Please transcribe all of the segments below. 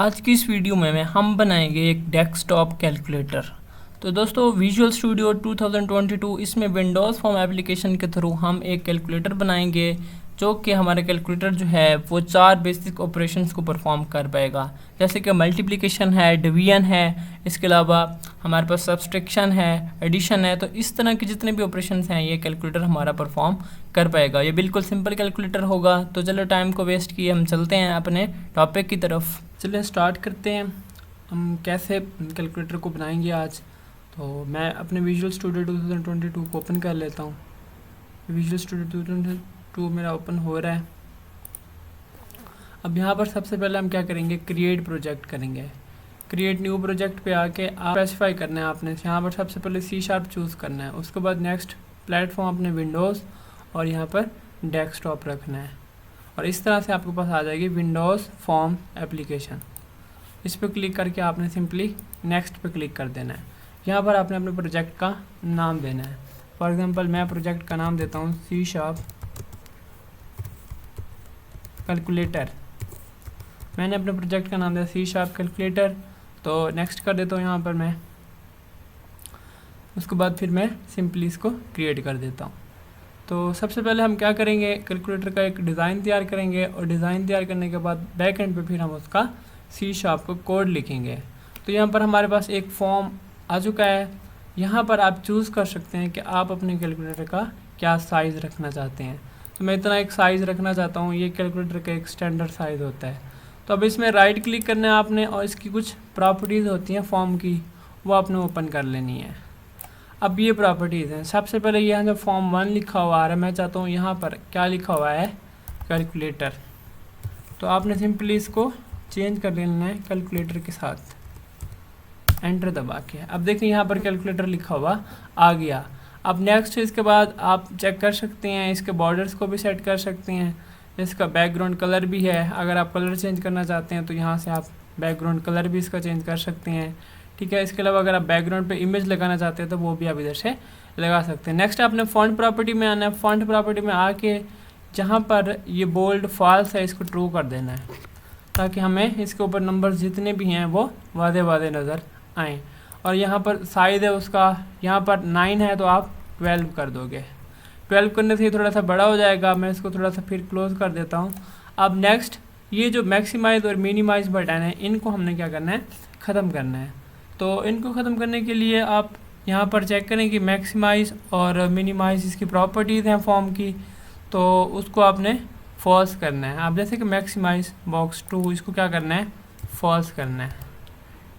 आज की इस वीडियो में हम बनाएंगे एक डेस्कटॉप कैलकुलेटर। तो दोस्तों विजुअल स्टूडियो 2022 इसमें विंडोज़ फॉर्म एप्लीकेशन के थ्रू हम एक कैलकुलेटर बनाएंगे जो कि हमारा कैलकुलेटर जो है वो 4 बेसिक ऑपरेशंस को परफॉर्म कर पाएगा, जैसे कि मल्टीप्लिकेशन है, डिवीजन है, इसके अलावा हमारे पास सब्सट्रैक्शन है, एडिशन है। तो इस तरह के जितने भी ऑपरेशंस हैं ये कैलकुलेटर हमारा परफॉर्म कर पाएगा। ये बिल्कुल सिंपल कैलकुलेटर होगा। तो चलो टाइम को वेस्ट किए हम चलते हैं अपने टॉपिक की तरफ। चलिए स्टार्ट करते हैं हम कैसे कैलकुलेटर को बनाएंगे आज। तो मैं अपने विजुअल स्टूडियो 2022 को ओपन कर लेता हूँ। विजुअल स्टूडियो 2022 मेरा ओपन हो रहा है। अब यहाँ पर सबसे पहले हम क्या करेंगे, क्रिएट प्रोजेक्ट करेंगे। क्रिएट न्यू प्रोजेक्ट पे आके आप स्पेसिफाई करना है आपने यहाँ पर सबसे पहले C# चूज़ करना है। उसके बाद नेक्स्ट प्लेटफॉर्म अपने विंडोज़ और यहाँ पर डेस्कटॉप रखना है। और इस तरह से आपके पास आ जाएगी विंडोज़ फॉर्म एप्लीकेशन। इस पर क्लिक करके आपने सिंपली नेक्स्ट पे क्लिक कर देना है। यहाँ पर आपने अपने प्रोजेक्ट का नाम देना है। फॉर एग्जांपल मैं प्रोजेक्ट का नाम देता हूँ C# कैलकुलेटर। मैंने अपने प्रोजेक्ट का नाम दिया C# कैलकुलेटर। तो नेक्स्ट कर देता हूँ यहाँ पर मैं। उसके बाद फिर मैं सिंपली इसको क्रिएट कर देता हूँ। तो सबसे पहले हम क्या करेंगे, कैलकुलेटर का एक डिज़ाइन तैयार करेंगे और डिज़ाइन तैयार करने के बाद बैक एंड पे फिर हम उसका C# को कोड लिखेंगे। तो यहाँ पर हमारे पास एक फॉर्म आ चुका है। यहाँ पर आप चूज़ कर सकते हैं कि आप अपने कैलकुलेटर का क्या साइज़ रखना चाहते हैं। तो मैं इतना एक साइज़ रखना चाहता हूँ। ये कैलकुलेटर का एक स्टैंडर्ड साइज़ होता है। तो अब इसमें राइट क्लिक करना है आपने और इसकी कुछ प्रॉपर्टीज़ होती हैं फॉर्म की, वो आपने ओपन कर लेनी है। अब ये प्रॉपर्टीज़ हैं। सबसे पहले यहाँ जो फॉर्म 1 लिखा हुआ आ रहा है, मैं चाहता हूँ यहाँ पर क्या लिखा हुआ है, कैलकुलेटर। तो आपने सिंपली इसको चेंज कर लेना है कैलकुलेटर के साथ, एंटर दबा के। अब देखिए यहाँ पर कैलकुलेटर लिखा हुआ आ गया। अब नेक्स्ट इसके बाद आप चेक कर सकते हैं, इसके बॉर्डर्स को भी सेट कर सकते हैं। इसका बैकग्राउंड कलर भी है, अगर आप कलर चेंज करना चाहते हैं तो यहाँ से आप बैकग्राउंड कलर भी इसका चेंज कर सकते हैं। ठीक है। इसके अलावा अगर आप बैकग्राउंड पे इमेज लगाना चाहते हैं तो वो भी आप इधर से लगा सकते हैं। नेक्स्ट आपने फॉन्ट प्रॉपर्टी में आना है। फॉन्ट प्रॉपर्टी में आके जहाँ पर ये बोल्ड फॉल्स है इसको ट्रू कर देना है, ताकि हमें इसके ऊपर नंबर जितने भी हैं वो वादे वादे नज़र आएँ। और यहाँ पर साइज़ है उसका, यहाँ पर 9 है तो आप 12 कर दोगे। 12 करने से ये थोड़ा सा बड़ा हो जाएगा। मैं इसको थोड़ा सा फिर क्लोज कर देता हूँ। अब नेक्स्ट ये जो मैक्सिमाइज़ और मिनिमाइज़ बटन है इनको हमने क्या करना है, ख़त्म करना है। तो इनको ख़त्म करने के लिए आप यहाँ पर चेक करें कि मैक्सिमाइज़ और मिनिमाइज़ इसकी प्रॉपर्टीज़ हैं फॉर्म की, तो उसको आपने फॉल्स करना है। आप जैसे कि मैक्सिमाइज़ बॉक्स 2 इसको क्या करना है, फॉल्स करना है।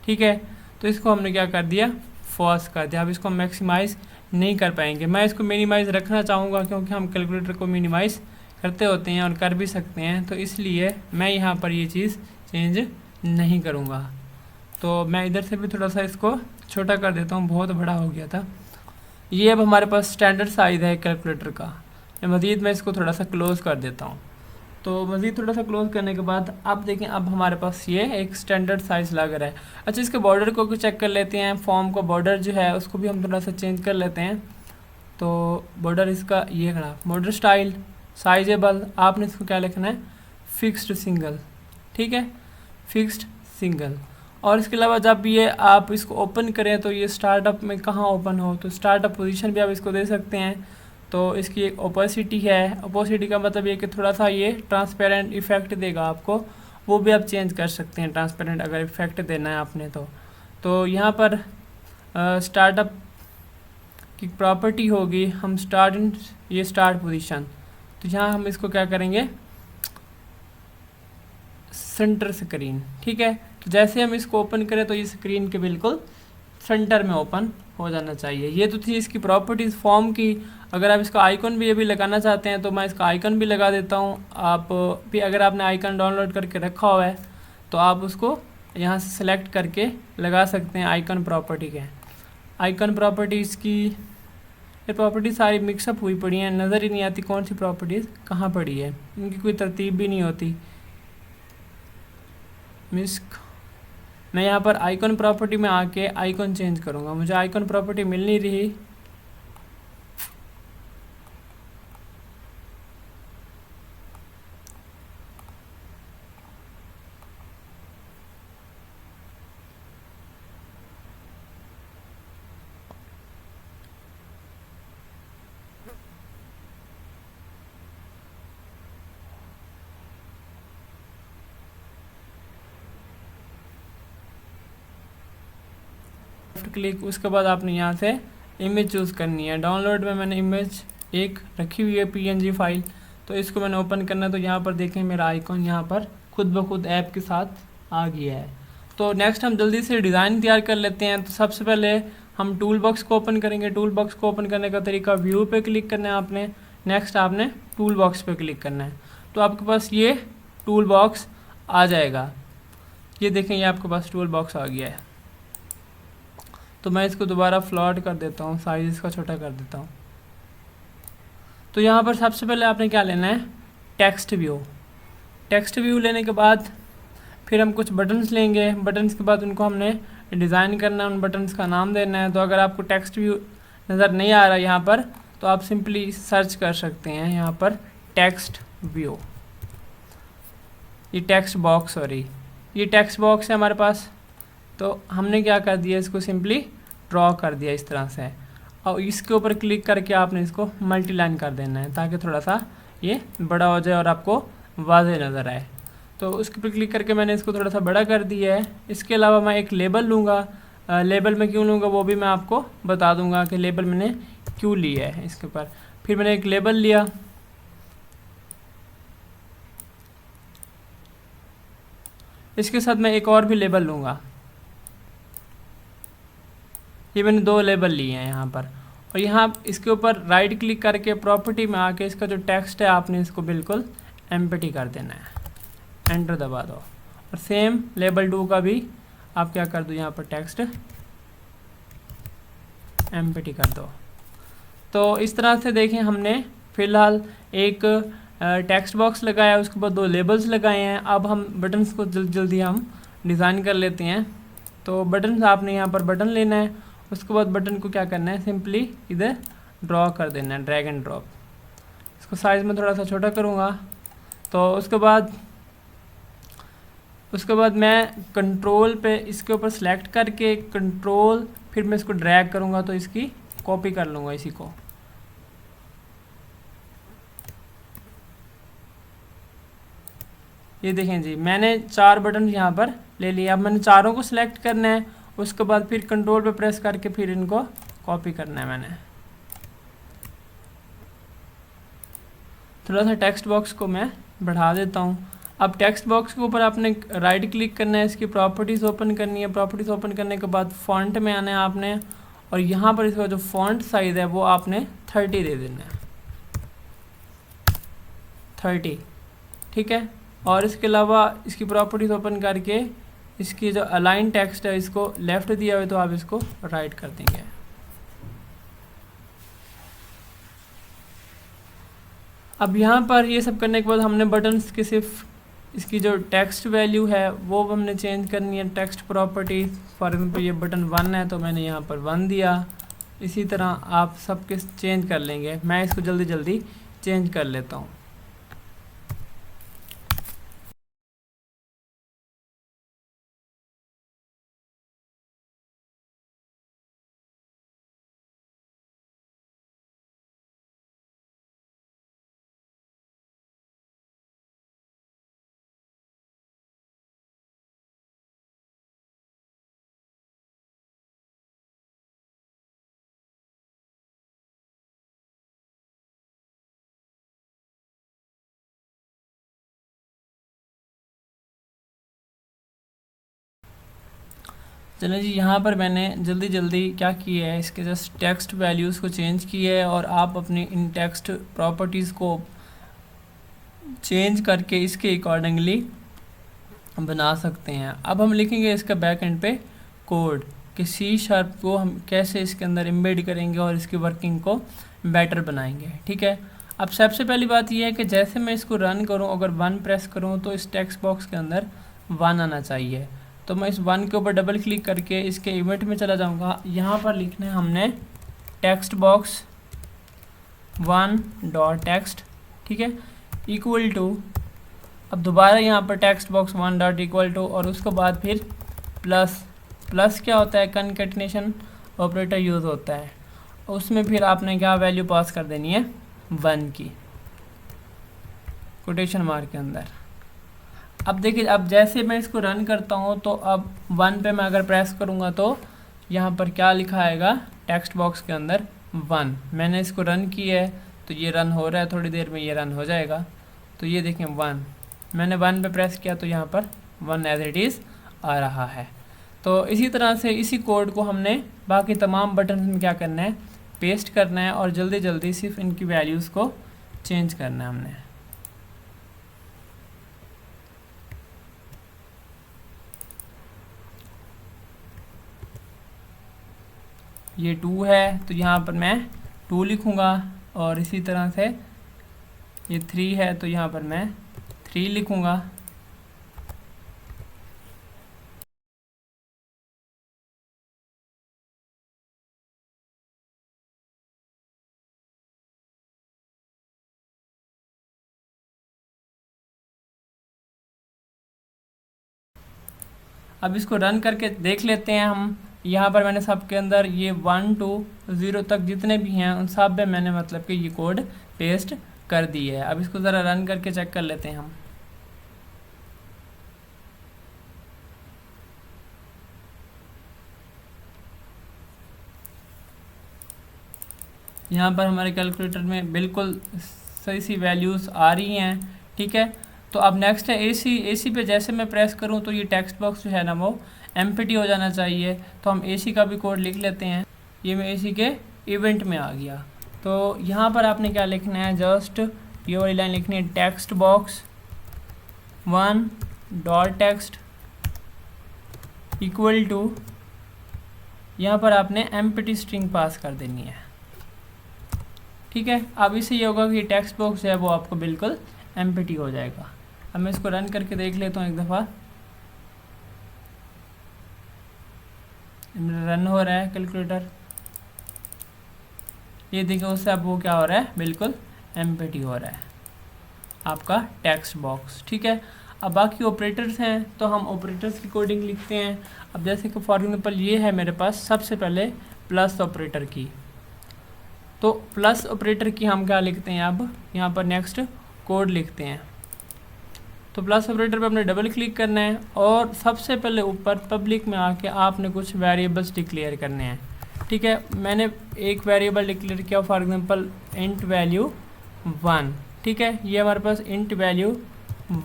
ठीक है। तो इसको हमने क्या कर दिया, फॉल्स कर दिया। अब इसको मैक्सिमाइज़ नहीं कर पाएंगे। मैं इसको मिनिमाइज़ रखना चाहूँगा क्योंकि हम कैलकुलेटर को मिनिमाइज़ करते होते हैं और कर भी सकते हैं, तो इसलिए मैं यहाँ पर ये चीज़ चेंज नहीं करूँगा। तो मैं इधर से भी थोड़ा सा इसको छोटा कर देता हूँ, बहुत बड़ा हो गया था ये। अब हमारे पास स्टैंडर्ड साइज़ है कैलकुलेटर का। मज़ीद मैं इसको थोड़ा सा क्लोज़ कर देता हूँ। तो मज़ीद थोड़ा सा क्लोज़ करने के बाद आप देखें अब हमारे पास ये एक स्टैंडर्ड साइज़ लग रहा है। अच्छा, इसके बॉर्डर को चेक कर लेते हैं। फॉर्म का बॉर्डर जो है उसको भी हम थोड़ा सा चेंज कर लेते हैं। तो बॉर्डर इसका ये खड़ा, बॉर्डर स्टाइल साइजेबल, आपने इसको क्या लिखना है, फिक्स्ड सिंगल। ठीक है, फिक्स्ड सिंगल। और इसके अलावा जब ये आप इसको ओपन करें तो ये स्टार्टअप में कहाँ ओपन हो, तो स्टार्टअप पोजीशन भी आप इसको दे सकते हैं। तो इसकी एक ओपेसिटी है। ओपेसिटी का मतलब ये कि थोड़ा सा ये ट्रांसपेरेंट इफेक्ट देगा आपको, वो भी आप चेंज कर सकते हैं। ट्रांसपेरेंट अगर इफेक्ट देना है आपने तो यहाँ पर स्टार्टअप की प्रॉपर्टी होगी, हम ये स्टार्ट पोजीशन, तो यहाँ हम इसको क्या करेंगे, सेंटर स्क्रीन। ठीक है। तो जैसे हम इसको ओपन करें तो ये स्क्रीन के बिल्कुल सेंटर में ओपन हो जाना चाहिए। ये तो थी इसकी प्रॉपर्टीज़ फॉर्म की। अगर आप इसका आइकन भी ये भी लगाना चाहते हैं तो मैं इसका आइकन भी लगा देता हूँ। आप भी अगर आपने आइकन डाउनलोड करके रखा हुआ है तो आप उसको यहाँ से सेलेक्ट करके लगा सकते हैं आइकन प्रॉपर्टी के। आइकन प्रॉपर्टीज़ की ये प्रॉपर्टी सारी मिक्सअप हुई पड़ी हैं, नज़र ही नहीं आती कौन सी प्रॉपर्टीज़ कहाँ पड़ी है, इनकी कोई तरतीब भी नहीं होती। मैं यहाँ पर आइकन प्रॉपर्टी में आके आइकन चेंज करूँगा। मुझे आइकन प्रॉपर्टी मिल नहीं रही, लेफ्ट क्लिक, उसके बाद आपने यहाँ से इमेज चूज़ करनी है। डाउनलोड में मैंने इमेज एक रखी हुई है PNG फाइल, तो इसको मैंने ओपन करना है। तो यहाँ पर देखें मेरा आइकॉन यहाँ पर खुद ब खुद ऐप के साथ आ गया है। तो नेक्स्ट हम जल्दी से डिज़ाइन तैयार कर लेते हैं। तो सबसे पहले हम टूल बॉक्स को ओपन करेंगे। टूल बॉक्स को ओपन करने का तरीका, व्यू पे क्लिक करना है आपने, नेक्स्ट आपने टूल बॉक्स पे क्लिक करना है। तो आपके पास ये टूल बॉक्स आ जाएगा। ये देखें, ये आपके पास टूल बॉक्स आ गया है। तो मैं इसको दोबारा फ्लॉट कर देता हूँ, साइज इसका छोटा कर देता हूँ। तो यहाँ पर सबसे पहले आपने क्या लेना है, टेक्स्ट व्यू। टेक्स्ट व्यू लेने के बाद फिर हम कुछ बटन्स लेंगे। बटन्स के बाद उनको हमने डिज़ाइन करना है, उन बटन्स का नाम देना है। तो अगर आपको टेक्स्ट व्यू नज़र नहीं आ रहा यहाँ पर, तो आप सिंपली सर्च कर सकते हैं यहाँ पर टेक्स्ट व्यू, ये टेक्स्ट बॉक्स, सॉरी ये टेक्स्ट बॉक्स है हमारे पास। तो हमने क्या कर दिया, इसको सिंपली ड्रॉ कर दिया इस तरह से, और इसके ऊपर क्लिक करके आपने इसको मल्टी लाइन कर देना है ताकि थोड़ा सा ये बड़ा हो जाए और आपको वाज़ेह नज़र आए। तो उसके ऊपर क्लिक करके मैंने इसको थोड़ा सा बड़ा कर दिया है। इसके अलावा मैं एक लेबल लूँगा। लेबल में क्यों लूँगा वो भी मैं आपको बता दूँगा कि लेबल मैंने क्यों लिया है इसके ऊपर। फिर मैंने एक लेबल लिया, इसके साथ मैं एक और भी लेबल लूँगा। ये मैंने 2 लेबल लिए हैं यहाँ पर। और यहाँ इसके ऊपर राइट क्लिक करके प्रॉपर्टी में आके इसका जो टेक्स्ट है आपने इसको बिल्कुल एम्प्टी कर देना है, एंटर दबा दो। और सेम लेबल 2 का भी आप क्या कर दो, यहाँ पर टेक्स्ट एम्प्टी कर दो। तो इस तरह से देखें, हमने फ़िलहाल एक टेक्स्ट बॉक्स लगाया, उसके बाद 2 लेबल्स लगाए हैं। अब हम बटन्स को जल्दी हम डिज़ाइन कर लेते हैं। तो बटन्स आपने यहाँ पर बटन लेना है, उसके बाद बटन को क्या करना है, सिंपली इधर ड्रॉ कर देना है, ड्रैग एंड ड्रॉप। इसको साइज़ में थोड़ा सा छोटा करूँगा। तो उसके बाद मैं कंट्रोल पे इसके ऊपर सेलेक्ट करके कंट्रोल, फिर मैं इसको ड्रैग करूँगा तो इसकी कॉपी कर लूँगा इसी को। ये देखें जी, मैंने 4 बटन यहाँ पर ले लिए। अब मैंने चारों को सिलेक्ट करना है, उसके बाद फिर कंट्रोल पे प्रेस करके फिर इनको कॉपी करना है। मैंने थोड़ा सा टेक्स्ट बॉक्स को मैं बढ़ा देता हूँ। अब टेक्स्ट बॉक्स के ऊपर आपने राइट क्लिक करना है, इसकी प्रॉपर्टीज़ ओपन करनी है। प्रॉपर्टीज़ ओपन करने के बाद फॉन्ट में आना है आपने, और यहाँ पर इसका जो फॉन्ट साइज़ है वो आपने 30 दे देना है, 30, ठीक है। और इसके अलावा इसकी प्रॉपर्टीज़ ओपन करके इसकी जो अलाइन टेक्स्ट है इसको लेफ़्ट दिया हुआ है, तो आप इसको राइट कर देंगे। अब यहाँ पर ये सब करने के बाद हमने बटन्स के सिर्फ इसकी जो टेक्स्ट वैल्यू है वो हमने चेंज करनी है। टेक्स्ट प्रॉपर्टीज़, फॉर एग्जांपल ये बटन 1 है तो मैंने यहाँ पर 1 दिया। इसी तरह आप सबके चेंज कर लेंगे। मैं इसको जल्दी चेंज कर लेता हूँ। चलिए जी, यहाँ पर मैंने जल्दी क्या किया है, इसके जस्ट टेक्स्ट वैल्यूज़ को चेंज किया है। और आप अपनी इन टेक्स्ट प्रॉपर्टीज़ को चेंज करके इसके अकॉर्डिंगली बना सकते हैं। अब हम लिखेंगे इसका बैक एंड पे कोड कि C# को हम कैसे इसके अंदर एम्बेड करेंगे और इसकी वर्किंग को बेटर बनाएंगे, ठीक है। अब सबसे पहली बात यह है कि जैसे मैं इसको रन करूं, अगर 1 प्रेस करूं तो इस टेक्स्ट बॉक्स के अंदर 1 आना चाहिए। तो मैं इस 1 के ऊपर डबल क्लिक करके इसके इवेंट में चला जाऊंगा। यहाँ पर लिखना है हमने टेक्स्ट बॉक्स 1.text, ठीक है, इक्वल टू, अब दोबारा यहाँ पर टेक्स्ट बॉक्स 1 इक्वल टू, और उसके बाद फिर प्लस क्या होता है, कनकैटिनेशन ऑपरेटर यूज़ होता है। उसमें फिर आपने क्या वैल्यू पास कर देनी है, 1 की, कोटेशन मार्क के अंदर। अब देखिए, अब जैसे मैं इसको रन करता हूँ तो अब 1 पे मैं अगर प्रेस करूँगा तो यहाँ पर क्या लिखा आएगा टेक्स्ट बॉक्स के अंदर 1। मैंने इसको रन किया है तो ये रन हो रहा है, थोड़ी देर में ये रन हो जाएगा। तो ये देखें 1, मैंने 1 पे प्रेस किया तो यहाँ पर 1 एज इट इज़ आ रहा है। तो इसी तरह से इसी कोड को हमने बाकी तमाम बटन में क्या करना है, पेस्ट करना है और जल्दी जल्दी सिर्फ इनकी वैल्यूज़ को चेंज करना है हमने। ये 2 है तो यहाँ पर मैं 2 लिखूँगा, और इसी तरह से ये 3 है तो यहाँ पर मैं 3 लिखूँगा। अब इसको रन करके देख लेते हैं हम। यहाँ पर मैंने सबके अंदर ये 1 to 0 तक जितने भी हैं उन सब में मैंने मतलब कि ये कोड पेस्ट कर दी है। अब इसको ज़रा रन करके चेक कर लेते हैं हम। यहाँ पर हमारे कैलकुलेटर में बिल्कुल सही सी वैल्यूज़ आ रही हैं, ठीक है। तो अब नेक्स्ट है एसी पे जैसे मैं प्रेस करूँ तो ये टेक्स्ट बॉक्स जो है ना वो एम्प्टी हो जाना चाहिए। तो हम एसी का भी कोड लिख लेते हैं। ये मैं एसी के इवेंट में आ गया। तो यहाँ पर आपने क्या लिखना है, जस्ट ये वाली लाइन लिखनी है, text box 1 dot text equal to, यहाँ पर आपने एम्प्टी स्ट्रिंग पास कर देनी है, ठीक है। अब इससे ये होगा कि टेक्स्ट बॉक्स है वो आपको बिल्कुल एम्प्टी हो जाएगा। अब मैं इसको रन करके देख लेता हूँ एक दफ़ा। रन हो रहा है कैलकुलेटर, ये देखो उससे अब वो क्या हो रहा है, बिल्कुल एम्प्टी हो रहा है आपका टेक्स्ट बॉक्स, ठीक है। अब बाकी ऑपरेटर्स हैं तो हम ऑपरेटर्स की कोडिंग लिखते हैं। अब जैसे कि फॉर एग्जांपल ये है मेरे पास सबसे पहले प्लस ऑपरेटर की, तो प्लस ऑपरेटर की हम क्या लिखते हैं, अब यहाँ पर नेक्स्ट कोड लिखते हैं। तो प्लस ऑपरेटर पे अपने डबल क्लिक करना है और सबसे पहले ऊपर पब्लिक में आके आपने कुछ वेरिएबल्स डिक्लेयर करने हैं, ठीक है। मैंने एक वेरिएबल डिक्लेयर किया फॉर एग्जांपल इंट वैल्यू 1, ठीक है। ये हमारे पास इंट वैल्यू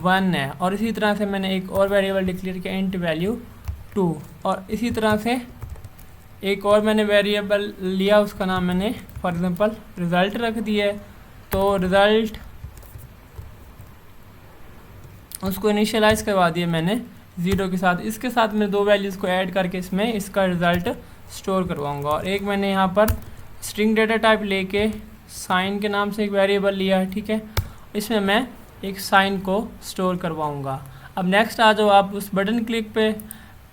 1 है। और इसी तरह से मैंने एक और वेरिएबल डिक्लेयर किया इंट वैल्यू 2, और इसी तरह से एक और मैंने वेरिएबल लिया, उसका नाम मैंने फॉर एग्जांपल रिज़ल्ट रख दिया है। तो रिज़ल्ट उसको इनिशियलाइज करवा दिया मैंने 0 के साथ। इसके साथ मैं 2 वैल्यूज़ को ऐड करके इसमें इसका रिज़ल्ट स्टोर करवाऊंगा। और एक मैंने यहाँ पर स्ट्रिंग डेटा टाइप लेके साइन के नाम से एक वेरिएबल लिया है, ठीक है। इसमें मैं एक साइन को स्टोर करवाऊंगा। अब नेक्स्ट आ जाओ आप उस बटन क्लिक पे,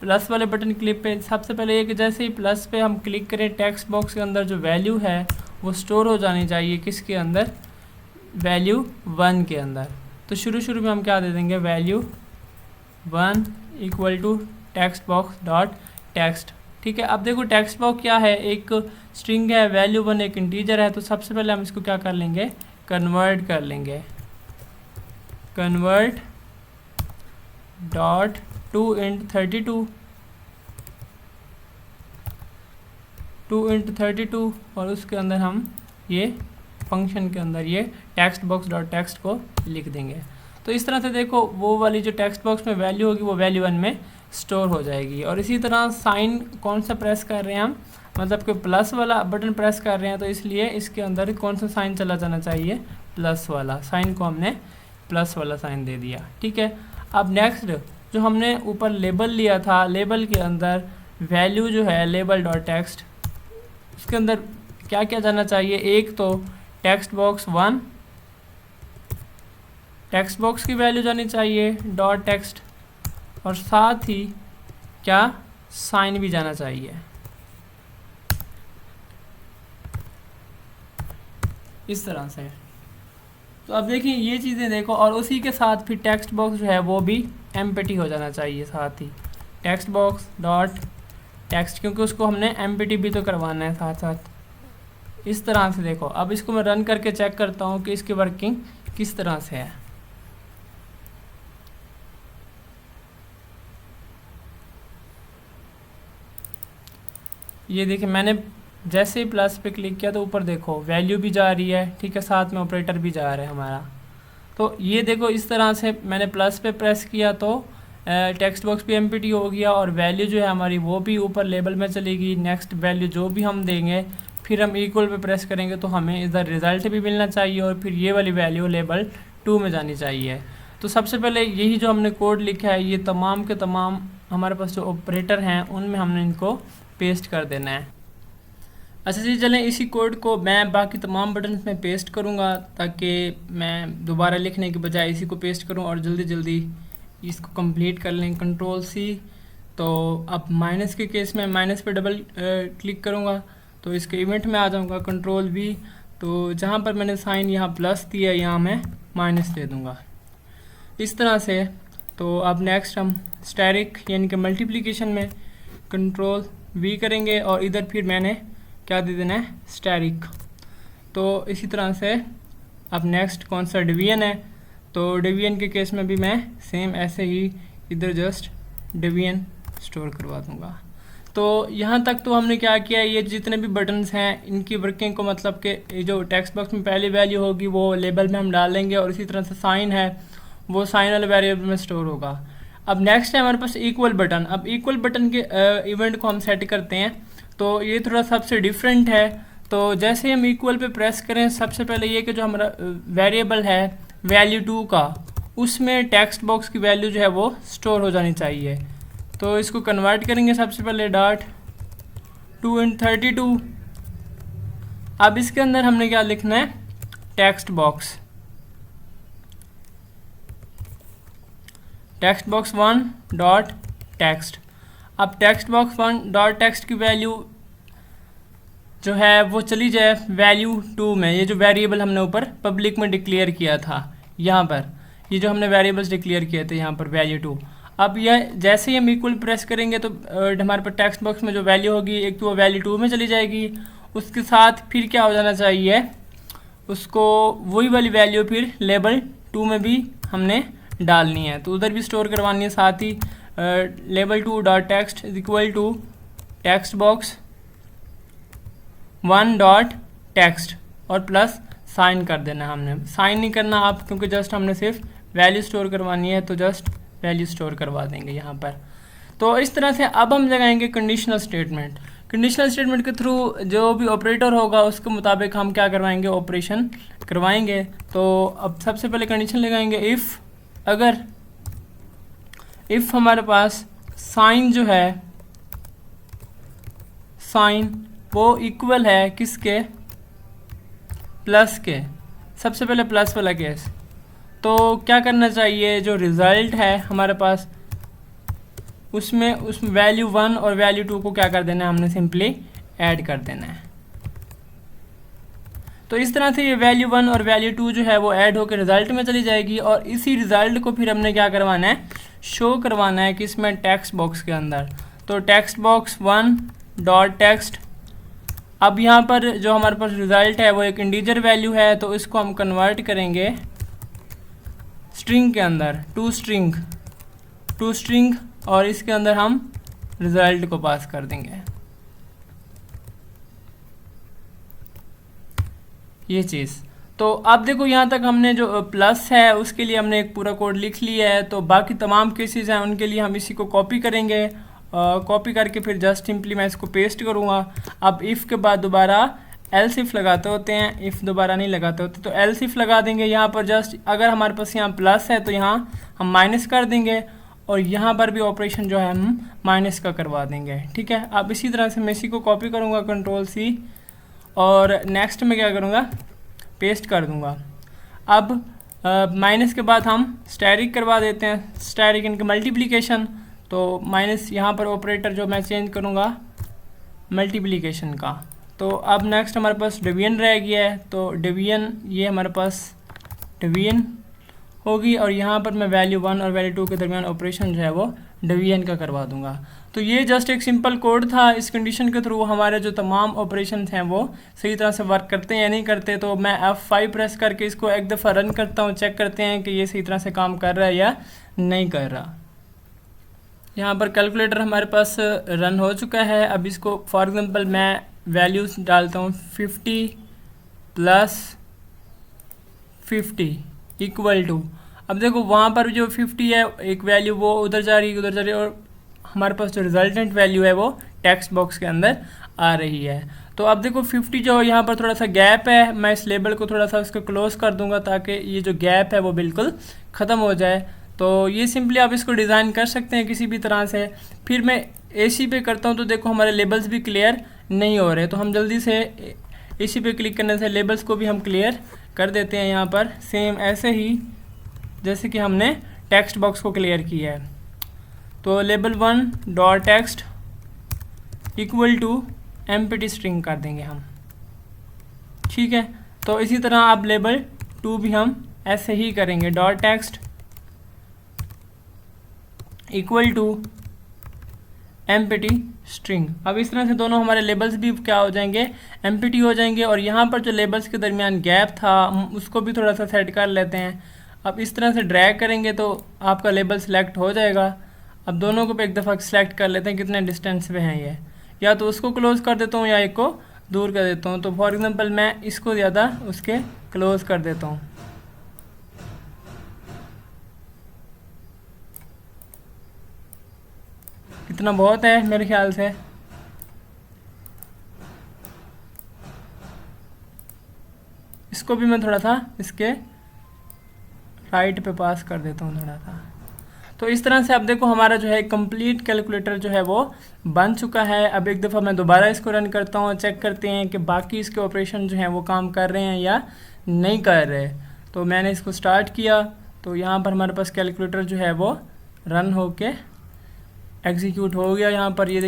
प्लस वाले बटन क्लिक पे। सबसे पहले ये कि जैसे ही प्लस पे हम क्लिक करें टेक्स्ट बॉक्स के अंदर जो वैल्यू है वो स्टोर हो जानी चाहिए, किसके अंदर, वैल्यू 1 के अंदर। तो शुरू में हम क्या दे देंगे, value 1 equal to text box dot text, ठीक है। अब देखो टेक्स्ट बॉक्स क्या है, एक स्ट्रिंग है, वैल्यू 1 एक इंटीजर है। तो सबसे पहले हम इसको क्या कर लेंगे, कन्वर्ट कर लेंगे, कन्वर्ट डॉट 2 इंट 32, 2 इंट 32, और उसके अंदर हम ये फंक्शन के अंदर ये टेक्स्ट बॉक्स डॉट टेक्स्ट को लिख देंगे। तो इस तरह से देखो वो वाली जो टेक्स्ट बॉक्स में वैल्यू होगी वो वैल्यू 1 में स्टोर हो जाएगी। और इसी तरह साइन कौन सा प्रेस कर रहे हैं हम, मतलब कि प्लस वाला बटन प्रेस कर रहे हैं, तो इसलिए इसके अंदर कौन सा साइन चला जाना चाहिए, प्लस वाला साइन को हमने प्लस वाला साइन दे दिया, ठीक है। अब नेक्स्ट जो हमने ऊपर लेबल लिया था, लेबल के अंदर वैल्यू जो है लेबल डॉट टेक्स्ट, उसके अंदर क्या क्या जाना चाहिए, एक तो टेक्स्ट बॉक्स 1, टेक्स्ट बॉक्स की वैल्यू जानी चाहिए डॉट टेक्स्ट, और साथ ही क्या साइन भी जाना चाहिए, इस तरह से। तो अब देखिए ये चीज़ें देखो, और उसी के साथ फिर टेक्स्ट बॉक्स जो है वो भी एम्प्टी हो जाना चाहिए साथ ही, टेक्स्ट बॉक्स डॉट टेक्स्ट, क्योंकि उसको हमने एम्प्टी भी तो करवाना है साथ साथ, इस तरह से। देखो अब इसको मैं रन करके चेक करता हूँ कि इसकी वर्किंग किस तरह से है। ये देखिए मैंने जैसे ही प्लस पे क्लिक किया तो ऊपर देखो वैल्यू भी जा रही है, ठीक है, साथ में ऑपरेटर भी जा रहा है हमारा। तो ये देखो इस तरह से मैंने प्लस पे प्रेस किया तो टेक्स्ट बॉक्स भी एम्प्टी हो गया और वैल्यू जो है हमारी वो भी ऊपर लेबल में चलेगी। नेक्स्ट वैल्यू जो भी हम देंगे फिर हम इक्वल पे प्रेस करेंगे तो हमें इधर रिज़ल्ट भी मिलना चाहिए और फिर ये वाली वैल्यू लेबल 2 में जानी चाहिए। तो सबसे पहले यही जो हमने कोड लिखा है ये तमाम के तमाम हमारे पास जो ऑपरेटर हैं उनमें हमने इनको पेस्ट कर देना है। अच्छा जी, चलें इसी कोड को मैं बाकी तमाम बटन्स में पेस्ट करूँगा ताकि मैं दोबारा लिखने के बजाय इसी को पेस्ट करूँ और जल्दी जल्दी इसको कंप्लीट कर लें। Control C. तो अब माइनस के केस में माइनस पे डबल क्लिक करूँगा तो इसके इवेंट में आ जाऊँगा। Control we. तो जहाँ पर मैंने साइन यहाँ प्लस दिया यहाँ मैं माइनस दे दूँगा इस तरह से। तो अब नेक्स्ट हम स्टैरिक यानी कि मल्टीप्लिकेशन में कंट्रोल वी करेंगे और इधर फिर मैंने क्या दे देना है, स्टैरिक। तो इसी तरह से अब नेक्स्ट कौन सा डिवीजन है, तो डिवीजन के केस में भी मैं सेम ऐसे ही इधर जस्ट डिवीजन स्टोर करवा दूँगा। तो यहाँ तक तो हमने क्या किया, ये जितने भी बटन्स हैं इनकी वर्किंग को मतलब कि जो टेक्स्ट बॉक्स में पहली वैल्यू होगी वो लेबल में हम डाल लेंगे और इसी तरह से साइन है वो साइन वाले वेरिएबल में स्टोर होगा। अब नेक्स्ट है हमारे पास इक्वल बटन। अब इक्वल बटन के इवेंट को हम सेट करते हैं तो ये थोड़ा सबसे डिफरेंट है। तो जैसे ही हम इक्वल पे प्रेस करें सबसे पहले ये कि जो हमारा वेरिएबल है वैल्यू 2 का उसमें टेक्स्ट बॉक्स की वैल्यू जो है वो स्टोर हो जानी चाहिए। तो इसको कन्वर्ट करेंगे सबसे पहले डॉट 2 × 32। अब इसके अंदर हमने क्या लिखना है, टेक्स्ट बॉक्स 1 डॉट टेक्स्ट। अब टेक्स्ट बॉक्स 1 डॉट टेक्स्ट की वैल्यू जो है वो चली जाए वैल्यू 2 में। ये जो वेरिएबल हमने ऊपर पब्लिक में डिक्लेयर किया था यहाँ पर, ये जो हमने वेरिएबल्स डिक्लेयर किए थे यहाँ पर वैल्यू 2। अब यह जैसे ही हम इक्वल प्रेस करेंगे तो हमारे पास टेक्स्ट बॉक्स में जो वैल्यू होगी एक तो वो वैल्यू 2 में चली जाएगी, उसके साथ फिर क्या हो जाना चाहिए, उसको वही वाली वैल्यू फिर लेबल 2 में भी हमने डालनी है तो उधर भी स्टोर करवानी है। साथ ही label 2 dot text is equal to text box 1 dot text और प्लस साइन कर देना है। हमने साइन नहीं करना आप क्योंकि जस्ट हमने सिर्फ वैल्यू स्टोर करवानी है तो जस्ट वैल्यू स्टोर करवा देंगे यहाँ पर। तो इस तरह से अब हम लगाएंगे कंडीशनल स्टेटमेंट। कंडीशनल स्टेटमेंट के थ्रू जो भी ऑपरेटर होगा उसके मुताबिक हम क्या करवाएंगे, ऑपरेशन करवाएंगे। तो अब सबसे पहले कंडीशन लगाएंगे इफ़, अगर इफ़ हमारे पास साइन जो है साइन वो इक्वल है किसके, प्लस के। सबसे पहले प्लस वाला केस, तो क्या करना चाहिए, जो रिज़ल्ट है हमारे पास उसमें वैल्यू 1 और वैल्यू 2 को क्या कर देना है, हमने सिंपली ऐड कर देना है। तो इस तरह से ये वैल्यू 1 और वैल्यू 2 जो है वो ऐड होकर रिज़ल्ट में चली जाएगी और इसी रिज़ल्ट को फिर हमने क्या करवाना है, शो करवाना है किसमें, टेक्स्ट बॉक्स के अंदर। तो टेक्स्ट बॉक्स 1 डॉट टेक्स्ट। अब यहाँ पर जो हमारे पास रिज़ल्ट है वो एक इंटीजर वैल्यू है तो इसको हम कन्वर्ट करेंगे स्ट्रिंग के अंदर, टू स्ट्रिंग और इसके अंदर हम रिज़ल्ट को पास कर देंगे ये चीज़। तो अब देखो यहाँ तक हमने जो प्लस है उसके लिए हमने एक पूरा कोड लिख लिया है। तो बाकी तमाम केसेस हैं उनके लिए हम इसी को कॉपी करेंगे, कॉपी करके फिर जस्ट सिंपली मैं इसको पेस्ट करूँगा। अब इफ़ के बाद दोबारा एल्स इफ़ लगाते होते हैं, इफ़ दोबारा नहीं लगाते होते तो एल्स इफ़ लगा देंगे। यहाँ पर जस्ट अगर हमारे पास यहाँ प्लस है तो यहाँ हम माइनस कर देंगे और यहाँ पर भी ऑपरेशन जो है हम माइनस का करवा देंगे, ठीक है। अब इसी तरह से मैं इसी को कॉपी करूँगा, कंट्रोल सी, और नेक्स्ट में क्या करूँगा, पेस्ट कर दूँगा। अब माइनस के बाद हम स्टैरिक करवा देते हैं, स्टैरिक इनके मल्टीप्लिकेशन। तो माइनस यहाँ पर ऑपरेटर जो मैं चेंज करूँगा मल्टीप्लिकेशन का। तो अब नेक्स्ट हमारे पास डिवीजन रह गया है तो डिवीजन ये हमारे पास डिवीजन होगी और यहाँ पर मैं वैल्यू 1 और वैल्यू 2 के दरमियान ऑपरेशन जो है वो डिवीजन का करवा दूंगा। तो ये जस्ट एक सिंपल कोड था। इस कंडीशन के थ्रू हमारे जो तमाम ऑपरेशन हैं वो सही तरह से वर्क करते हैं या नहीं करते। तो मैं F5 प्रेस करके इसको एक दफ़ा रन करता हूँ, चेक करते हैं कि ये सही तरह से काम कर रहा है या नहीं कर रहा। यहाँ पर कैलकुलेटर हमारे पास रन हो चुका है। अब इसको फॉर एग्जांपल मैं वैल्यूज डालता हूँ 50 + 50 = अब देखो वहाँ पर जो 50 है एक वैल्यू वो उधर जा रही है और हमारे पास जो रिजल्टेंट वैल्यू है वो टेक्स्ट बॉक्स के अंदर आ रही है। तो अब देखो 50 जो यहाँ पर थोड़ा सा गैप है, मैं इस लेबल को थोड़ा सा इसको क्लोज कर दूंगा ताकि ये जो गैप है वो बिल्कुल ख़त्म हो जाए। तो ये सिंपली आप इसको डिज़ाइन कर सकते हैं किसी भी तरह से। फिर मैं AC पे करता हूँ तो देखो हमारे लेबल्स भी क्लियर नहीं हो रहे, तो हम जल्दी से AC पे क्लिक करने से लेबल्स को भी हम क्लियर कर देते हैं यहाँ पर, सेम ऐसे ही जैसे कि हमने टेक्स्ट बॉक्स को क्लियर किया है। तो label1.text = empty string कर देंगे हम, ठीक है। तो इसी तरह आप label2 भी हम ऐसे ही करेंगे, .text = empty string। अब इस तरह से दोनों हमारे लेबल्स भी क्या हो जाएंगे, एम्प्टी हो जाएंगे। और यहाँ पर जो लेबल्स के दरमियान गैप था हम उसको भी थोड़ा सा सेट कर लेते हैं। अब इस तरह से ड्रैग करेंगे तो आपका लेबल सिलेक्ट हो जाएगा। अब दोनों को एक दफ़ा सिलेक्ट कर लेते हैं कितने डिस्टेंस पे हैं ये, या तो उसको क्लोज़ कर देता हूँ या एक को दूर कर देता हूँ। तो फॉर एग्जांपल मैं इसको ज़्यादा उसके क्लोज़ कर देता हूँ। इतना बहुत है मेरे ख्याल से। इसको भी मैं थोड़ा सा इसके राइट पे पास कर देता हूँ थोड़ा सा। तो इस तरह से अब देखो हमारा जो है कंप्लीट कैलकुलेटर जो है वो बन चुका है। अब एक दफ़ा मैं दोबारा इसको रन करता हूँ, चेक करते हैं कि बाकी इसके ऑपरेशन जो हैं वो काम कर रहे हैं या नहीं कर रहे। तो मैंने इसको स्टार्ट किया तो यहाँ पर हमारे पास कैलकुलेटर जो है वो रन होके एग्जीक्यूट हो गया। यहाँ पर ये